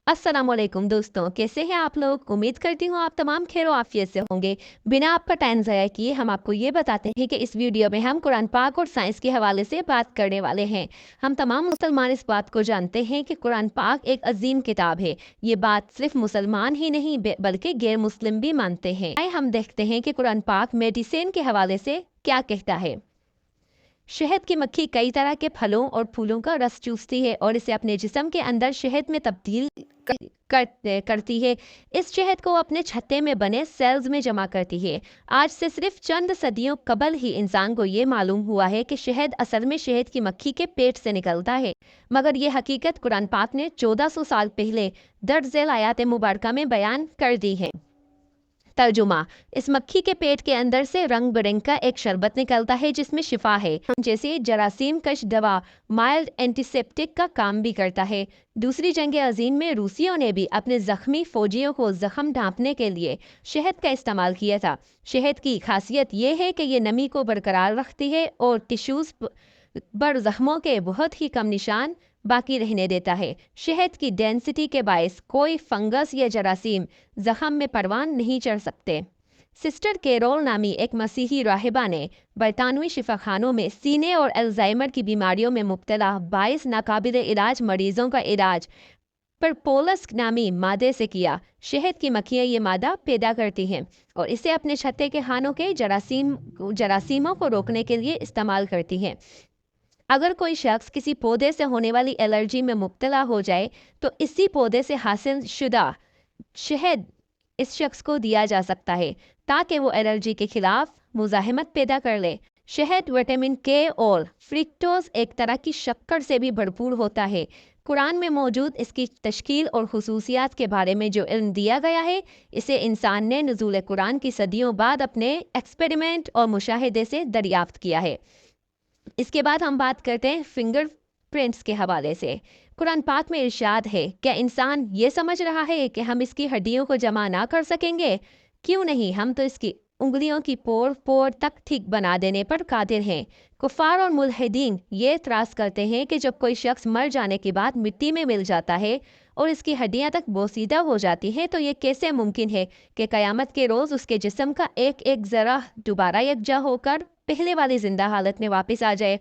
अस्सलामुअलैकुम दोस्तों, कैसे हैं आप लोग। उम्मीद करती हूँ आप तमाम खैर आफियत से होंगे। बिना आपका टाइम ज़ाया किए हम आपको ये बताते हैं कि इस वीडियो में हम कुरान पाक और साइंस के हवाले से बात करने वाले हैं। हम तमाम मुसलमान इस बात को जानते हैं कि कुरान पाक एक अजीम किताब है। ये बात सिर्फ मुसलमान ही नहीं बल्कि गैर मुस्लिम भी मानते हैं। आइए हम देखते हैं कि कुरान पाक मेडिसिन के हवाले से क्या कहता है। शहद की मक्खी कई तरह के फलों और फूलों का रस चूसती है और इसे अपने जिस्म के अंदर शहद में तब्दील करती है। इस शहद को अपने छत्ते में बने सेल्स में जमा करती है। आज से सिर्फ चंद सदियों कबल ही इंसान को ये मालूम हुआ है कि शहद असल में शहद की मक्खी के पेट से निकलता है, मगर ये हकीकत कुरान पाक ने 1400 साल पहले दर्ज झेल आयात मुबारका में बयान कर दी है। तर्जुमा। इस मक्खी के पेट के अंदर से रंग बिरंग का एक शरबत निकलता है जिसमें शिफा है, जैसे जरासीम कश दवा माइल्ड एंटीसेप्टिक का काम भी करता है। दूसरी जंग अजीम में रूसियों ने भी अपने जख्मी फौजियों को जख्म ढांपने के लिए शहद का इस्तेमाल किया था। शहद की खासियत यह है कि ये नमी को बरकरार रखती है और टिश्यूज पर जख्मों के बहुत ही कम निशान बाकी रहने देता है। शहद की डेंसिटी के बायस कोई फंगस या जरासीम जख्म में परवान नहीं चढ़ सकते। सिस्टर कैरोल नामी एक मसीही राहिबा ने बरतानवी शिफाखानों में सीने और अल्जाइमर की बीमारियों में मुब्तला 22 नाकाबिल इलाज मरीजों का इलाज परपोलस नामी मादे से किया। शहद की मक्खियाँ ये मादा पैदा करती हैं और इसे अपने छत्ते के खानों के जरासीमों को रोकने के लिए इस्तेमाल करती हैं। अगर कोई शख्स किसी पौधे से होने वाली एलर्जी में मुब्तला हो जाए तो इसी पौधे से हासिल शुदा शहद इस शख्स को दिया जा सकता है ताकि वो एलर्जी के खिलाफ मुजाहिमत पैदा कर ले। शहद विटामिन के और फ्रिक्टोज एक तरह की शक्कर से भी भरपूर होता है। कुरान में मौजूद इसकी तश्कील और खुसूसियात के बारे में जो इल्म दिया गया है, इसे इंसान ने नुज़ूल कुरान की सदियों बाद अपने एक्सपेरिमेंट और मुशाहिदे से दरियाफ्त किया है। इसके बाद हम बात करते हैं फिंगर प्रिंट्स के हवाले से। कुरान पाक में इरशाद है, क्या इंसान ये समझ रहा है कि हम इसकी हड्डियों को जमा ना कर सकेंगे? क्यों नहीं, हम तो इसकी उंगलियों की पोर पोर तक ठीक बना देने पर कादिर हैं। कुफार और मुल्हिदीन ये इतराज़ करते हैं कि जब कोई शख्स मर जाने के बाद मिट्टी में मिल जाता है और इसकी हड्डियां तक बोसीदा हो जाती हैं, तो ये कैसे मुमकिन है कि क़यामत के रोज़ उसके जिस्म का एक एक ज़रा दोबारा यकजा होकर पहले वाली जिंदा हालत में वापस आ जाए।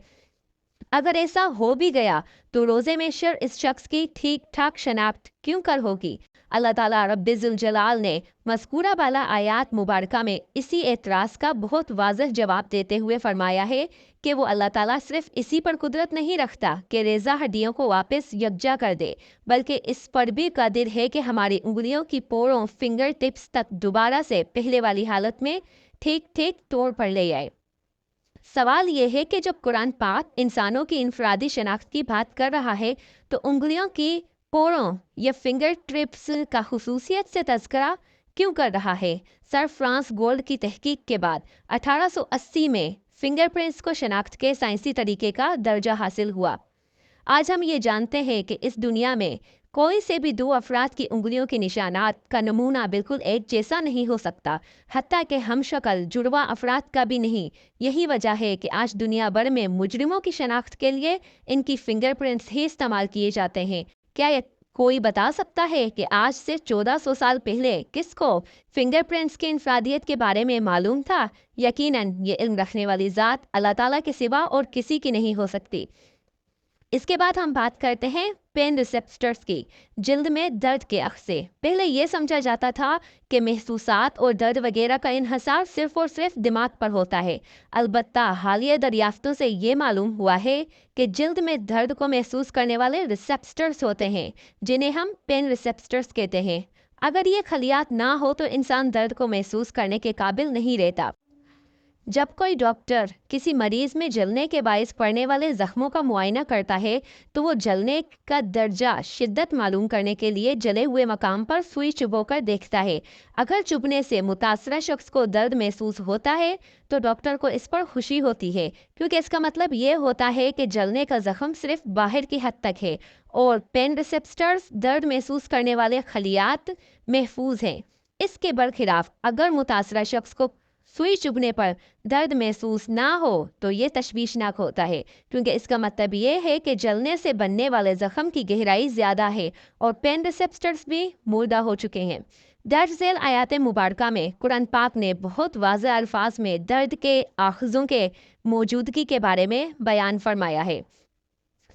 अगर ऐसा हो भी गया तो रोज़े में शर इस शख्स की ठीक ठाक शनाख्त क्यों कर होगी? अल्लाह ताला रब्बिजुल जलाल ने मज़कूरा बाला आयात मुबारका में इसी एतराज़ का बहुत वाज़ह जवाब देते हुए फरमाया है कि वो अल्लाह ताला सिर्फ इसी पर कुदरत नहीं रखता कि रेज़ा हड्डियों को वापस यकजा कर दे, बल्कि इस पर भी कादिर है कि हमारी उंगलियों की पोरों फिंगर टिप्स तक दोबारा से पहले वाली हालत में ठीक ठीक तौर पर ले आए। सवाल यह है कि जब कुरान पाक इंसानों की इनफरादी शनाख्त की बात कर रहा है तो उंगलियों की पोरों या फिंगर ट्रिप्स का खुसूसियत से तज़किरा क्यों कर रहा है? सर फ्रांस गोल्ड की तहकीक के बाद 1880 में फिंगरप्रिंट्स को शनाख्त के साइंसी तरीके का दर्जा हासिल हुआ। आज हम ये जानते हैं कि इस दुनिया में कोई से भी दो अफराद की उंगलियों के निशानात का नमूना बिल्कुल एक जैसा नहीं हो सकता, हत्ता कि हम शक्ल जुड़वा अफराद का भी नहीं। यही वजह है कि आज दुनिया भर में मुजरिमों की शनाख्त के लिए इनकी फिंगरप्रिंट्स ही इस्तेमाल किए जाते हैं। क्या ये कोई बता सकता है कि आज से 1400 साल पहले किसको फिंगरप्रिंट्स की इनफरादियत के बारे में मालूम था? यकीनन ये इल्म रखने वाली ज़ात अल्लाह ताला के सिवा और किसी की नहीं हो सकती। इसके बाद हम बात करते हैं पेन रिसेप्टर्स की। जल्द में दर्द के अक्स से पहले ये समझा जाता था कि महसूसात और दर्द वगैरह का इन्हसार सिर्फ और सिर्फ दिमाग पर होता है। अलबत्ता हालिया दरियाफ्तों से ये मालूम हुआ है कि जल्द में दर्द को महसूस करने वाले रिसेप्टर्स होते हैं, जिन्हें हम पेन रिसेप्टर्स कहते हैं। अगर ये खलियात ना हो तो इंसान दर्द को महसूस करने के काबिल नहीं रहता। जब कोई डॉक्टर किसी मरीज में जलने के बायस पड़ने वाले जख्मों का मुआयना करता है तो वो जलने का दर्जा शिद्दत मालूम करने के लिए जले हुए मकाम पर सुई चुभोकर देखता है। अगर चुभने से मुतासरा शख्स को दर्द महसूस होता है तो डॉक्टर को इस पर खुशी होती है, क्योंकि इसका मतलब ये होता है कि जलने का जख्म सिर्फ बाहर की हद तक है और पेन रिसेप्टर्स दर्द महसूस करने वाले खलियात महफूज हैं। इसके बरखिलाफ अगर मुतासरा शख्स को सुई चुभने पर दर्द महसूस ना हो तो ये तशवीशनाक होता है, क्योंकि इसका मतलब ये है कि जलने से बनने वाले जख्म की गहराई ज़्यादा है और पेन रिसेप्टर्स भी मुर्दा हो चुके हैं। दर्ज झेल आयात मुबारका में कुरान पाक ने बहुत वाज़ेह अल्फाज में दर्द के आखज़ों के मौजूदगी के बारे में बयान फरमाया है।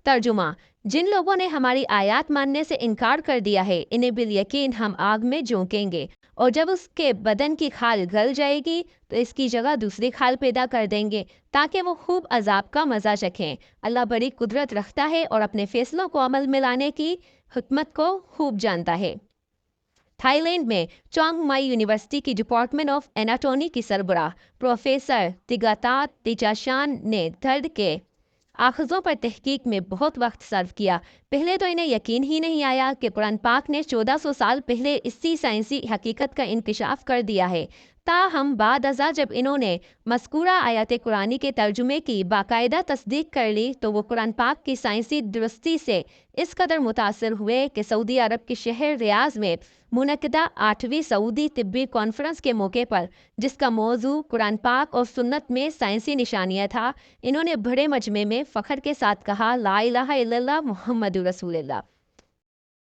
तर्जुमा: जिन लोगों ने हमारी आयत मानने से इनकार कर दिया है, इन्हें बिल यकीन हम आग में झोंकेंगे, और जब उसके बदन की खाल गल जाएगी तो इसकी जगह दूसरी खाल पैदा कर देंगे ताकि वो खूब अजाब का मजा चखें। अल्लाह बड़ी कुदरत रखता है और अपने फैसलों को अमल में लाने की हिकमत को खूब जानता है। थाईलैंड में चांग माई यूनिवर्सिटी की डिपार्टमेंट ऑफ एनाटॉमी की सरबराह प्रोफेसर तिगातात तिजाशान ने दर्द के आखज़ों पर तहकीक में बहुत वक्त सर्व किया। पहले तो इन्हें यकीन ही नहीं आया कि कुरान पाक ने 1400 साल पहले इसी साइंसी हकीकत का इंकशाफ कर दिया है। ताहम बाद अज़ा जब इन्होंने मज़कूरा आयत कुरानी के तर्जुमे की बाकायदा तस्दीक कर ली तो वो कुरान पाक की साइंसी दुरुस्ती से इस कदर मुतासर हुए कि सऊदी अरब के शहर रियाज में मुनक़दा 8वीं सऊदी तिब्बी कॉन्फ्रेंस के मौके पर, जिसका मौजू कुरान पाक और सुन्नत में साइंसी निशानियाँ था, इन्होंने बड़े मजमे में फ़ख्र के साथ कहा, ला इलाहा इल्लल्लाह मुहम्मदुर रसूलुल्लाह।